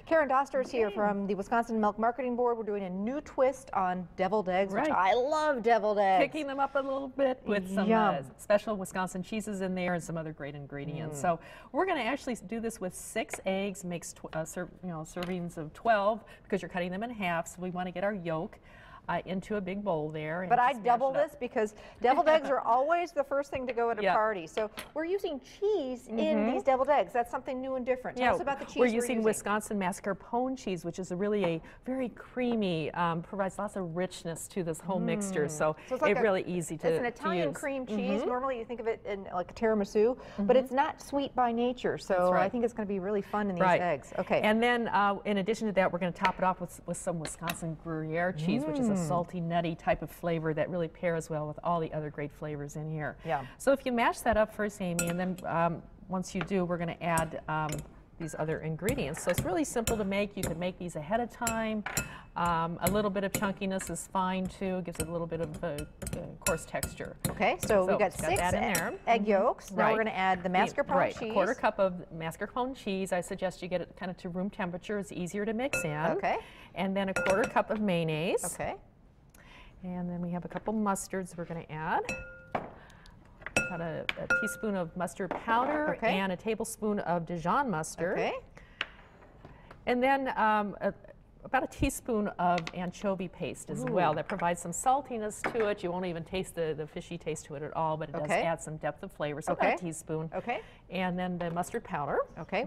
Karen Doster is here from the Wisconsin Milk Marketing Board. We're doing a new twist on deviled eggs, which I love deviled eggs. Picking them up a little bit with some special Wisconsin cheeses in there and some other great ingredients. So we're going to actually do this with 6 eggs, makes servings of 12 because you're cutting them in half. So we want to get our yolk into a big bowl there. And but I double this because deviled eggs are always the first thing to go at a party. So we're using cheese in these deviled eggs. That's something new and different. Tell us about the cheese we're using. Wisconsin mascarpone cheese, which is really a very creamy, provides lots of richness to this whole mixture. So it's like really easy to use. It's an Italian cream cheese. Normally you think of it in like a tiramisu, but it's not sweet by nature. So I think it's going to be really fun in these eggs. Okay. And then in addition to that, we're going to top it off with some Wisconsin Gruyere cheese, which is a salty, nutty type of flavor that really pairs well with all the other great flavors in here. So if you mash that up first, Amy, and then once you do, we're going to add these other ingredients. So it's really simple to make. You can make these ahead of time. A little bit of chunkiness is fine too. Gives it a little bit of coarse texture. Okay, so we've got 6 egg yolks. Now we're going to add the mascarpone cheese. A quarter cup of mascarpone cheese. I suggest you get it kind of to room temperature. It's easier to mix in. Okay. And then a quarter cup of mayonnaise. Okay. And then we have a couple mustards we're going to add. Got a teaspoon of mustard powder and a tablespoon of Dijon mustard. Okay. And then about a teaspoon of anchovy paste as well. That provides some saltiness to it. You won't even taste the fishy taste to it at all, but it does add some depth of flavor. So about a teaspoon. Okay. And then the mustard powder. Okay.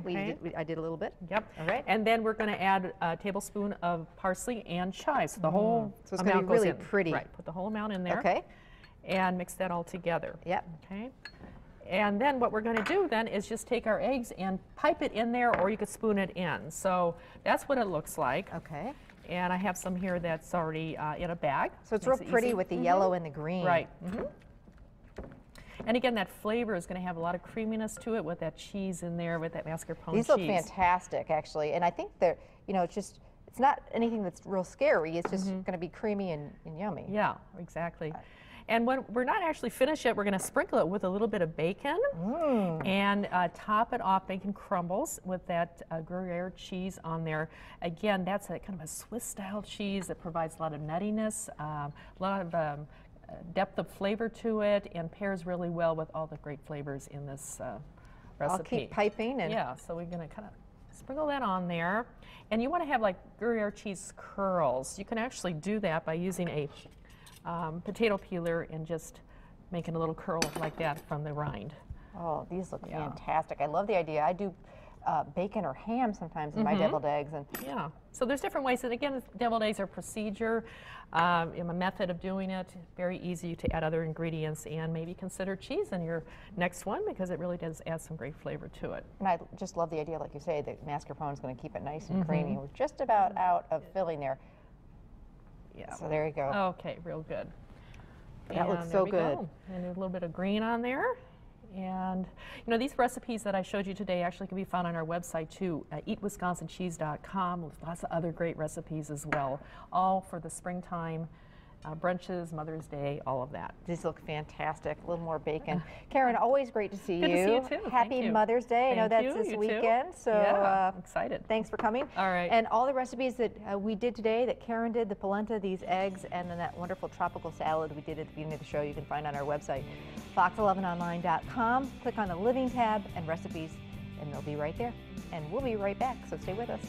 I did a little bit. Yep. All right. And then we're going to add a tablespoon of parsley and chives. So the whole so it's going to be really pretty. Right. Put the whole amount in there. Okay. And mix that all together. Yep. Okay. And then what we're going to do then is just take our eggs and pipe it in there, or you could spoon it in. So that's what it looks like. Okay. And I have some here that's already in a bag. So it's real pretty with the yellow and the green. Right. And again, that flavor is going to have a lot of creaminess to it with that cheese in there, with that mascarpone cheese. These look fantastic, actually. And I think they're, it's not anything that's real scary. It's just going to be creamy and yummy. Yeah, exactly. And when we're not actually finished yet, we're going to sprinkle it with a little bit of bacon and top it off, bacon crumbles, with that Gruyere cheese on there. Again, that's a kind of a Swiss-style cheese that provides a lot of nuttiness, a lot of depth of flavor to it, and pairs really well with all the great flavors in this recipe. I'll keep piping. And so we're going to kind of sprinkle that on there. And you want to have like Gruyere cheese curls. You can actually do that by using a potato peeler and just making a little curl like that from the rind. Oh, these look fantastic. I love the idea. I do bacon or ham sometimes in my deviled eggs. And so there's different ways. And again, deviled eggs are procedure, a method of doing it. Very easy to add other ingredients, and maybe consider cheese in your next one because it really does add some great flavor to it. And I just love the idea, like you say, that mascarpone is going to keep it nice and creamy. We're just about out of filling there. Yeah. So there you go. Okay, real good. That looks so good. And a little bit of green on there. And these recipes that I showed you today actually can be found on our website too, eatwisconsincheese.com, with lots of other great recipes as well, all for the springtime brunches, Mother's Day, all of that. These look fantastic. A little more bacon. Karen, always great to see you. Good to see you too. Happy Mother's Day. I know that's this weekend. So excited. Thanks for coming. All right. And all the recipes that we did today, that Karen did, the polenta, these eggs, and then that wonderful tropical salad we did at the beginning of the show, you can find on our website, fox11online.com. Click on the Living tab and recipes, and they'll be right there. And we'll be right back, so stay with us.